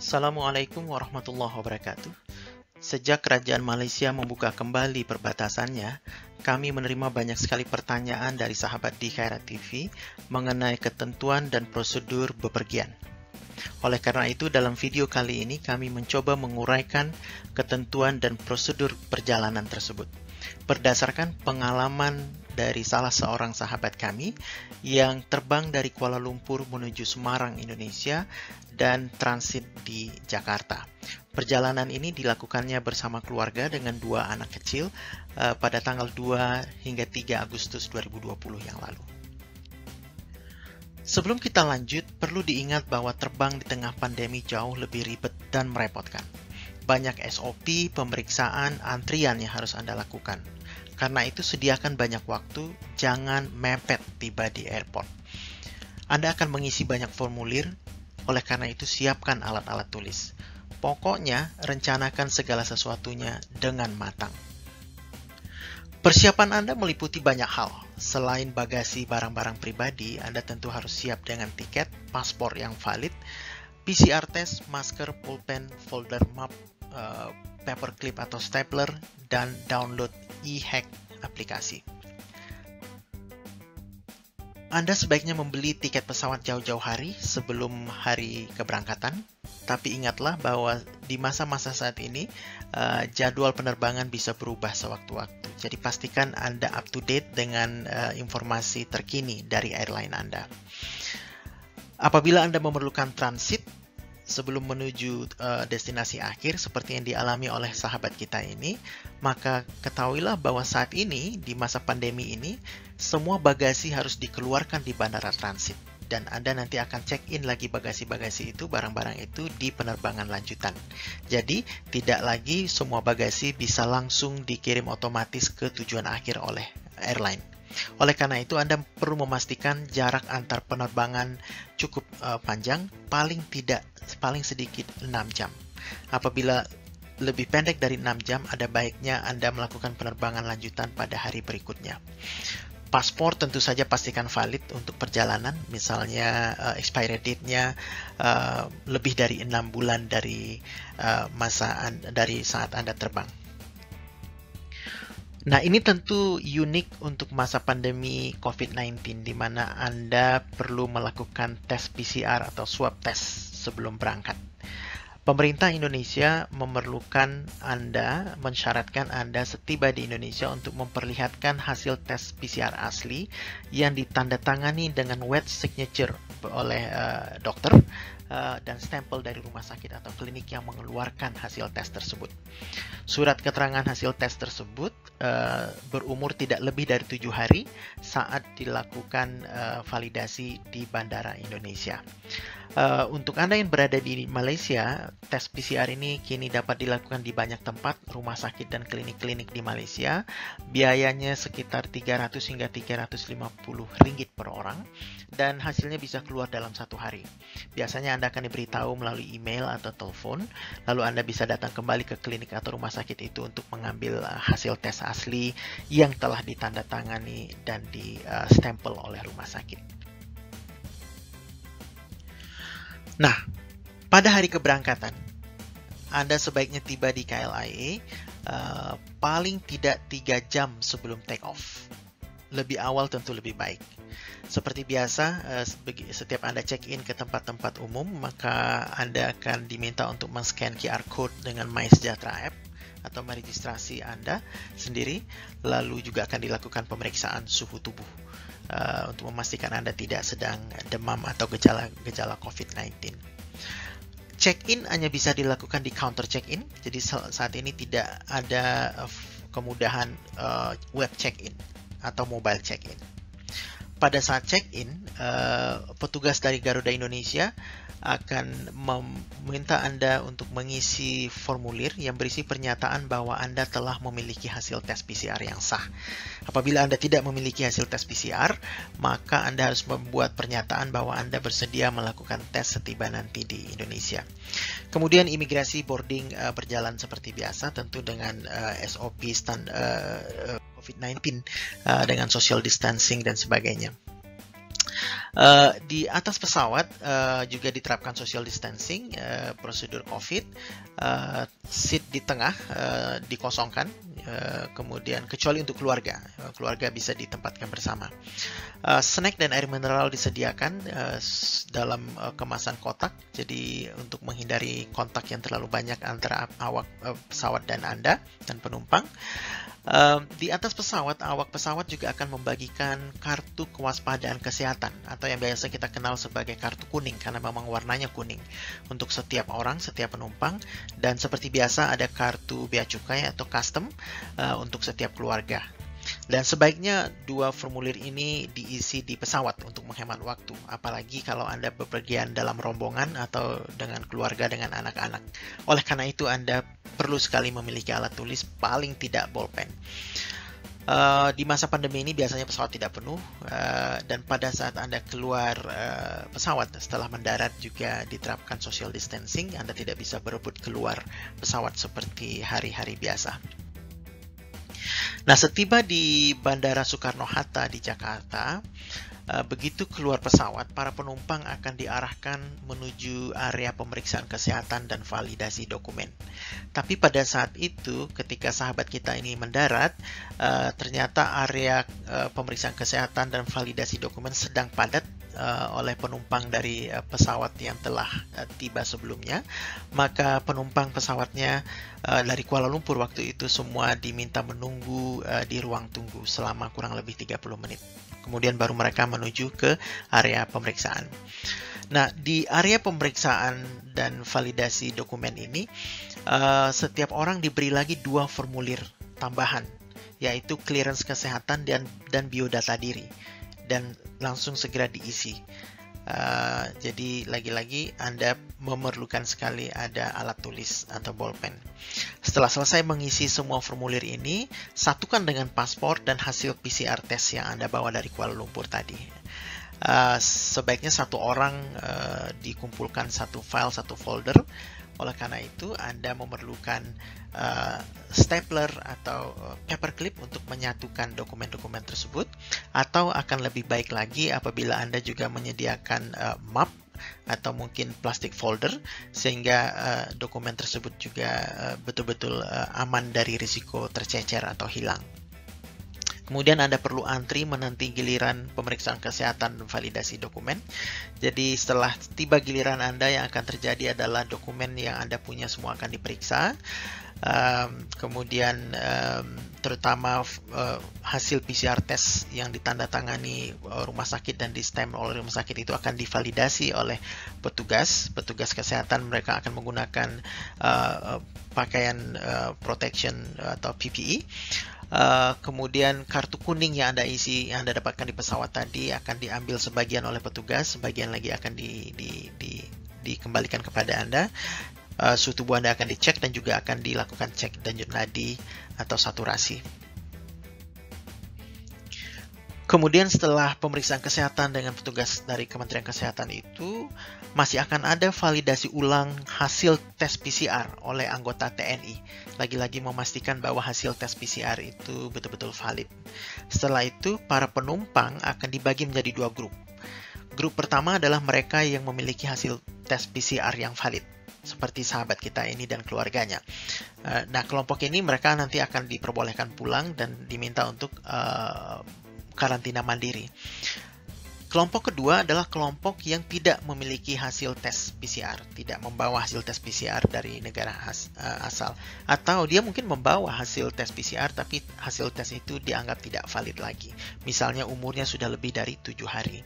Assalamualaikum warahmatullahi wabarakatuh. Sejak Kerajaan Malaysia membuka kembali perbatasannya, kami menerima banyak sekali pertanyaan dari sahabat di Khairat TV mengenai ketentuan dan prosedur bepergian. Oleh karena itu, dalam video kali ini kami mencoba menguraikan ketentuan dan prosedur perjalanan tersebut berdasarkan pengalaman dari salah seorang sahabat kami yang terbang dari Kuala Lumpur menuju Semarang, Indonesia, dan transit di Jakarta. Perjalanan ini dilakukannya bersama keluarga dengan 2 anak kecil pada tanggal 2 hingga 3 Agustus 2020 yang lalu. Sebelum kita lanjut, perlu diingat bahwa terbang di tengah pandemi jauh lebih ribet dan merepotkan. Banyak SOP, pemeriksaan, antrian yang harus Anda lakukan. Karena itu sediakan banyak waktu, jangan mepet tiba di airport. Anda akan mengisi banyak formulir, oleh karena itu siapkan alat-alat tulis. Pokoknya, rencanakan segala sesuatunya dengan matang. Persiapan Anda meliputi banyak hal. Selain bagasi barang-barang pribadi, Anda tentu harus siap dengan tiket, paspor yang valid, PCR test, masker, pulpen, folder map, paperclip atau stapler, dan download e-hack aplikasi. Anda sebaiknya membeli tiket pesawat jauh-jauh hari sebelum hari keberangkatan, tapi ingatlah bahwa di masa-masa saat ini, jadwal penerbangan bisa berubah sewaktu-waktu. Jadi pastikan Anda up to date dengan informasi terkini dari airline Anda. Apabila Anda memerlukan transit sebelum menuju destinasi akhir seperti yang dialami oleh sahabat kita ini, maka ketahuilah bahwa saat ini, di masa pandemi ini, semua bagasi harus dikeluarkan di bandara transit. Dan Anda nanti akan check-in lagi bagasi-bagasi itu, barang-barang itu di penerbangan lanjutan. Jadi, tidak lagi semua bagasi bisa langsung dikirim otomatis ke tujuan akhir oleh airline. Oleh karena itu, Anda perlu memastikan jarak antar penerbangan cukup panjang, paling sedikit 6 jam. Apabila lebih pendek dari 6 jam, ada baiknya Anda melakukan penerbangan lanjutan pada hari berikutnya. Paspor tentu saja pastikan valid untuk perjalanan, misalnya expiry date-nya lebih dari 6 bulan dari dari saat Anda terbang. Nah, ini tentu unik untuk masa pandemi COVID-19, di mana Anda perlu melakukan tes PCR atau swab test sebelum berangkat. Pemerintah Indonesia mensyaratkan Anda setiba di Indonesia untuk memperlihatkan hasil tes PCR asli yang ditandatangani dengan wet signature oleh dokter dan stempel dari rumah sakit atau klinik yang mengeluarkan hasil tes tersebut. Surat keterangan hasil tes tersebut berumur tidak lebih dari 7 hari saat dilakukan validasi di Bandara Indonesia. Untuk Anda yang berada di Malaysia, tes PCR ini kini dapat dilakukan di banyak tempat, rumah sakit dan klinik-klinik di Malaysia. Biayanya sekitar 300 hingga 350 ringgit per orang, dan hasilnya bisa keluar dalam 1 hari. Biasanya Anda akan diberitahu melalui email atau telepon, lalu Anda bisa datang kembali ke klinik atau rumah sakit itu untuk mengambil hasil tes asli yang telah ditandatangani dan di stempel oleh rumah sakit. Nah, pada hari keberangkatan, Anda sebaiknya tiba di KLIA paling tidak 3 jam sebelum take off. Lebih awal tentu lebih baik. Seperti biasa, setiap Anda check-in ke tempat-tempat umum, maka Anda akan diminta untuk men-scan QR Code dengan MySejahtera App atau meregistrasi Anda sendiri, lalu juga akan dilakukan pemeriksaan suhu tubuh untuk memastikan Anda tidak sedang demam atau gejala COVID-19. Check-in hanya bisa dilakukan di counter check-in, jadi saat ini tidak ada kemudahan web check-in atau mobile check-in. Pada saat check-in, petugas dari Garuda Indonesia akan meminta Anda untuk mengisi formulir yang berisi pernyataan bahwa Anda telah memiliki hasil tes PCR yang sah. Apabila Anda tidak memiliki hasil tes PCR, maka Anda harus membuat pernyataan bahwa Anda bersedia melakukan tes setiba nanti di Indonesia. Kemudian imigrasi boarding berjalan seperti biasa, tentu dengan SOP standar COVID-19 dengan social distancing dan sebagainya. Di atas pesawat juga diterapkan social distancing, prosedur COVID, seat di tengah dikosongkan, kemudian kecuali untuk keluarga, keluarga bisa ditempatkan bersama. Snack dan air mineral disediakan dalam kemasan kotak, jadi untuk menghindari kontak yang terlalu banyak antara awak pesawat dan Anda dan penumpang. Di atas pesawat, awak pesawat juga akan membagikan kartu kewaspadaan kesehatan atau yang biasa kita kenal sebagai kartu kuning karena memang warnanya kuning untuk setiap orang, setiap penumpang, dan seperti biasa ada kartu bea cukai atau custom untuk setiap keluarga. Dan sebaiknya dua formulir ini diisi di pesawat untuk menghemat waktu, apalagi kalau Anda bepergian dalam rombongan atau dengan keluarga dengan anak-anak. Oleh karena itu, Anda perlu sekali memiliki alat tulis, paling tidak bolpen. Di masa pandemi ini biasanya pesawat tidak penuh, dan pada saat Anda keluar pesawat setelah mendarat juga diterapkan social distancing. Anda tidak bisa berebut keluar pesawat seperti hari-hari biasa. Nah, setiba di Bandara Soekarno-Hatta di Jakarta, begitu keluar pesawat, para penumpang akan diarahkan menuju area pemeriksaan kesehatan dan validasi dokumen. Tapi pada saat itu, ketika sahabat kita ini mendarat, ternyata area pemeriksaan kesehatan dan validasi dokumen sedang padat oleh penumpang dari pesawat yang telah tiba sebelumnya. Maka penumpang pesawatnya dari Kuala Lumpur waktu itu semua diminta menunggu di ruang tunggu selama kurang lebih 30 menit. Kemudian baru mereka menuju ke area pemeriksaan. Nah, di area pemeriksaan dan validasi dokumen ini, setiap orang diberi lagi 2 formulir tambahan, yaitu clearance kesehatan dan biodata diri, dan langsung segera diisi. Jadi lagi-lagi Anda memerlukan sekali ada alat tulis atau bolpen. Setelah selesai mengisi semua formulir ini, satukan dengan paspor dan hasil PCR test yang Anda bawa dari Kuala Lumpur tadi. Sebaiknya satu orang dikumpulkan satu file, satu folder. Oleh karena itu, Anda memerlukan stapler atau paperclip untuk menyatukan dokumen-dokumen tersebut, atau akan lebih baik lagi apabila Anda juga menyediakan map atau mungkin plastik folder sehingga dokumen tersebut juga betul-betul aman dari risiko tercecer atau hilang. Kemudian Anda perlu antri menanti giliran pemeriksaan kesehatan dan validasi dokumen. Jadi setelah tiba giliran Anda, yang akan terjadi adalah dokumen yang Anda punya semua akan diperiksa. Kemudian terutama hasil PCR test yang ditandatangani rumah sakit dan di-stamp oleh rumah sakit itu akan divalidasi oleh petugas kesehatan. Mereka akan menggunakan pakaian protection atau PPE. Kemudian kartu kuning yang Anda isi, yang Anda dapatkan di pesawat tadi akan diambil sebagian oleh petugas, sebagian lagi akan dikembalikan kepada Anda. Suhu tubuh Anda akan dicek dan juga akan dilakukan cek denyut nadi atau saturasi. Kemudian setelah pemeriksaan kesehatan dengan petugas dari Kementerian Kesehatan itu, masih akan ada validasi ulang hasil tes PCR oleh anggota TNI. Lagi-lagi memastikan bahwa hasil tes PCR itu betul-betul valid. Setelah itu, para penumpang akan dibagi menjadi 2 grup. Grup pertama adalah mereka yang memiliki hasil tes PCR yang valid, seperti sahabat kita ini dan keluarganya. Nah, kelompok ini mereka nanti akan diperbolehkan pulang dan diminta untuk karantina mandiri. Kelompok kedua adalah kelompok yang tidak memiliki hasil tes PCR, tidak membawa hasil tes PCR dari negara asal, atau dia mungkin membawa hasil tes PCR tapi hasil tes itu dianggap tidak valid lagi. Misalnya umurnya sudah lebih dari 7 hari.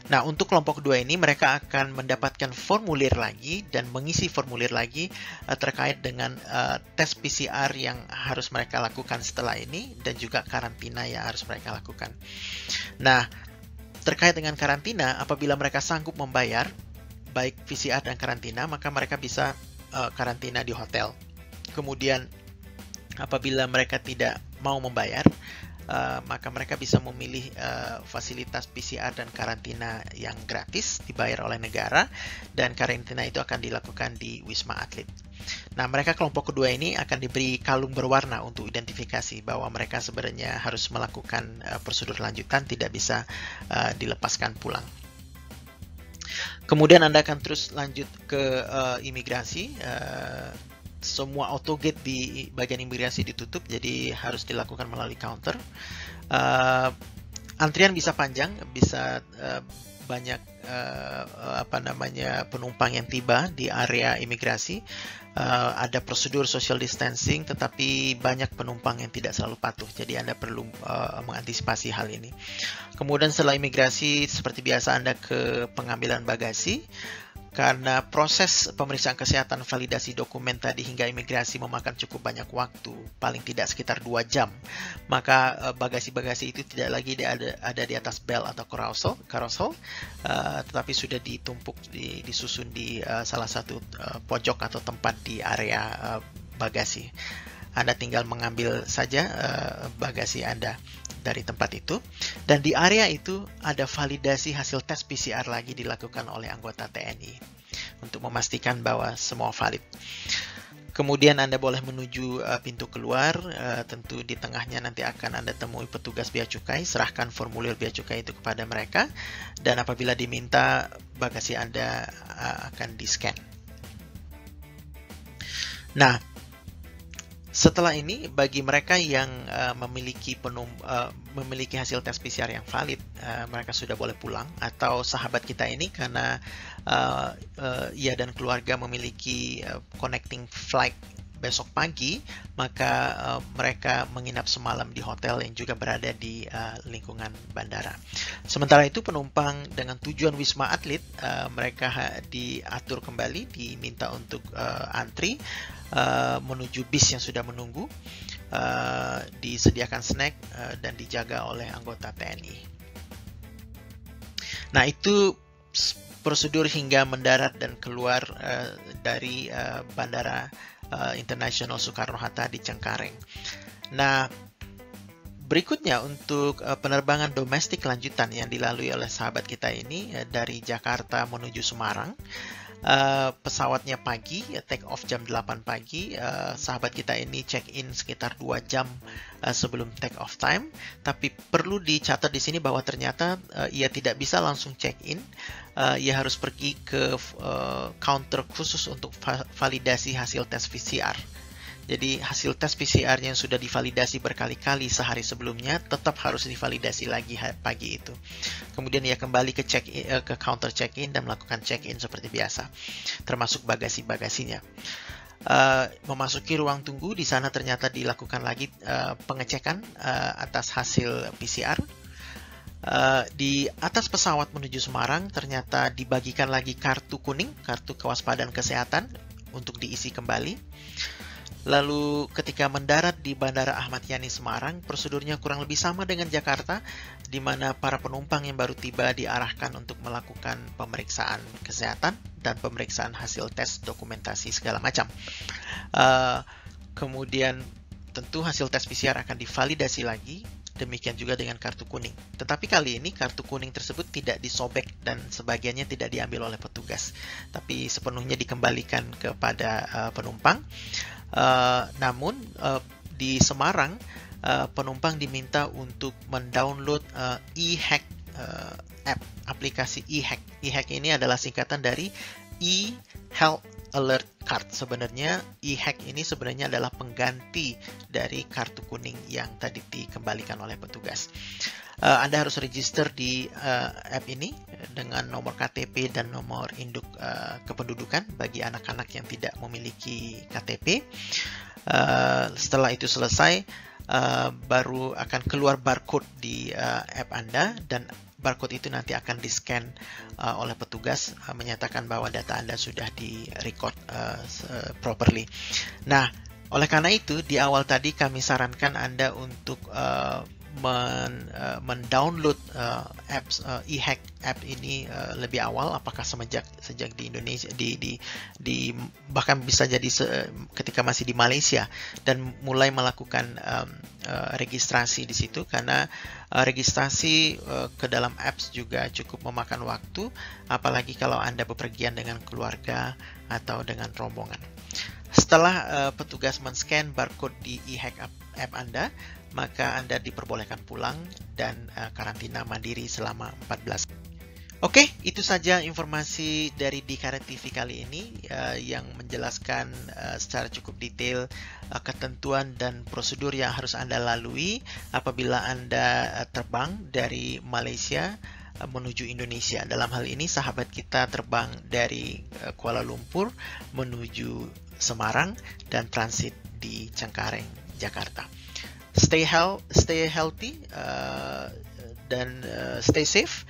Nah, untuk kelompok kedua ini mereka akan mendapatkan formulir lagi dan mengisi formulir lagi terkait dengan tes PCR yang harus mereka lakukan setelah ini dan juga karantina yang harus mereka lakukan. Nah, terkait dengan karantina, apabila mereka sanggup membayar baik PCR dan karantina, maka mereka bisa karantina di hotel. Kemudian apabila mereka tidak mau membayar, maka mereka bisa memilih fasilitas PCR dan karantina yang gratis dibayar oleh negara, dan karantina itu akan dilakukan di Wisma Atlet. Nah, mereka kelompok kedua ini akan diberi kalung berwarna untuk identifikasi bahwa mereka sebenarnya harus melakukan prosedur lanjutan, tidak bisa dilepaskan pulang. Kemudian Anda akan terus lanjut ke imigrasi. Semua autogate di bagian imigrasi ditutup, jadi harus dilakukan melalui counter. Antrian bisa panjang, bisa banyak penumpang yang tiba di area imigrasi. Ada prosedur social distancing, tetapi banyak penumpang yang tidak selalu patuh, jadi Anda perlu mengantisipasi hal ini. Kemudian setelah imigrasi, seperti biasa Anda ke pengambilan bagasi. Karena proses pemeriksaan kesehatan validasi dokumen tadi hingga imigrasi memakan cukup banyak waktu, paling tidak sekitar 2 jam, maka bagasi-bagasi itu tidak lagi ada di atas bel atau carousel, tetapi sudah ditumpuk, disusun di salah satu pojok atau tempat di area bagasi. Anda tinggal mengambil saja bagasi Anda dari tempat itu, dan di area itu ada validasi hasil tes PCR lagi dilakukan oleh anggota TNI untuk memastikan bahwa semua valid. Kemudian Anda boleh menuju pintu keluar. Tentu di tengahnya nanti akan Anda temui petugas bea cukai. Serahkan formulir bea cukai itu kepada mereka, dan apabila diminta, bagasi Anda akan di-scan. Nah, setelah ini, bagi mereka yang memiliki hasil tes PCR yang valid, mereka sudah boleh pulang. Atau sahabat kita ini, karena ia dan keluarga memiliki connecting flight besok pagi, maka mereka menginap semalam di hotel yang juga berada di lingkungan bandara. Sementara itu, penumpang dengan tujuan Wisma Atlet, mereka diatur kembali, diminta untuk antri menuju bis yang sudah menunggu, disediakan snack dan dijaga oleh anggota TNI. Nah, itu prosedur hingga mendarat dan keluar dari Bandara Internasional Soekarno-Hatta di Cengkareng. Nah, berikutnya untuk penerbangan domestik lanjutan yang dilalui oleh sahabat kita ini dari Jakarta menuju Semarang. Pesawatnya pagi, take off jam 8 pagi. Sahabat kita ini check-in sekitar 2 jam sebelum take off time. Tapi perlu dicatat di sini bahwa ternyata ia tidak bisa langsung check-in. Ia harus pergi ke counter khusus untuk validasi hasil tes PCR. Jadi hasil tes PCR yang sudah divalidasi berkali-kali sehari sebelumnya tetap harus divalidasi lagi pagi itu. Kemudian ia kembali ke counter check-in dan melakukan check-in seperti biasa, termasuk bagasi-bagasinya. Memasuki ruang tunggu, di sana ternyata dilakukan lagi pengecekan atas hasil PCR. Di atas pesawat menuju Semarang ternyata dibagikan lagi kartu kuning, kartu kewaspadaan kesehatan untuk diisi kembali. Lalu ketika mendarat di Bandara Ahmad Yani Semarang, prosedurnya kurang lebih sama dengan Jakarta, di mana para penumpang yang baru tiba diarahkan untuk melakukan pemeriksaan kesehatan dan pemeriksaan hasil tes dokumentasi segala macam. Kemudian tentu hasil tes PCR akan divalidasi lagi, demikian juga dengan kartu kuning. Tetapi kali ini kartu kuning tersebut tidak disobek dan sebagiannya tidak diambil oleh petugas, tapi sepenuhnya dikembalikan kepada penumpang. Namun di Semarang penumpang diminta untuk mendownload e-hack app, aplikasi e-hack. E-hack ini adalah singkatan dari e-health alert card. Sebenarnya e-hack ini sebenarnya adalah pengganti dari kartu kuning yang tadi dikembalikan oleh petugas. Anda harus register di app ini dengan nomor KTP dan nomor induk kependudukan bagi anak-anak yang tidak memiliki KTP. Setelah itu selesai, baru akan keluar barcode di app Anda, dan barcode itu nanti akan di-scan oleh petugas, menyatakan bahwa data Anda sudah di-record properly. Nah, oleh karena itu, di awal tadi kami sarankan Anda untuk mendownload apps e-hack app ini lebih awal, apakah sejak di Indonesia, bahkan bisa jadi ketika masih di Malaysia, dan mulai melakukan registrasi di situ, karena registrasi ke dalam apps juga cukup memakan waktu, apalagi kalau Anda bepergian dengan keluarga atau dengan rombongan. Setelah petugas men-scan barcode di e-hack app Anda, maka Anda diperbolehkan pulang dan karantina mandiri selama 14. Oke, itu saja informasi dari Dikaret TV kali ini yang menjelaskan secara cukup detail ketentuan dan prosedur yang harus Anda lalui apabila Anda terbang dari Malaysia menuju Indonesia. Dalam hal ini sahabat kita terbang dari Kuala Lumpur menuju Semarang dan transit di Cengkareng, Jakarta. Stay healthy dan stay safe.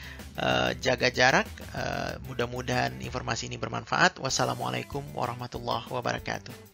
Jaga jarak. Mudah-mudahan informasi ini bermanfaat. Wassalamualaikum warahmatullahi wabarakatuh.